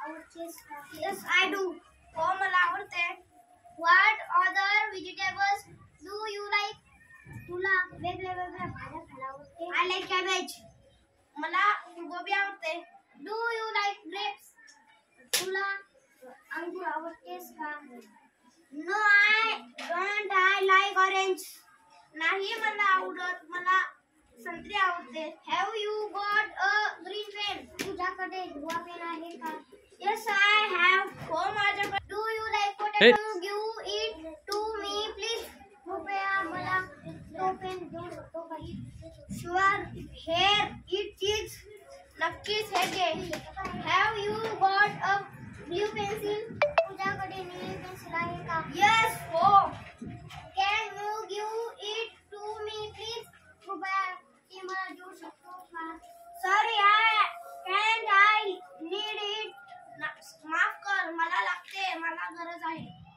Yes, I do. हो मला आवडते. What other vegetables do you like? तुला वेगवेगळ्या भाज्या खायला आवडते? I like cabbage. मला गोबी आवडते. Do you like grapes? तुला अंगूर आवडतेस का? No, I don't. I like orange. नाही मला आवडत. मला संत्री आवडते. Have you got a green pen? तुझ्याकडे हिरवा पेन आहे का? Yes, I have. हो माझ्याकडे. Do you like potato? Give it to me, please. कृपया मला तो पेन देऊ शकतो का? Sure. Here it is. नक्कीच हे घे. Have you got a blue pencil? तुझ्याकडे निळी पेन्सिल आहे का? Yes, हो. Can you give it to me, please? कृपया ती मला देऊ शकतो का? Sorry, I need it. माफ कर, मला लागते, मला गरज आहे.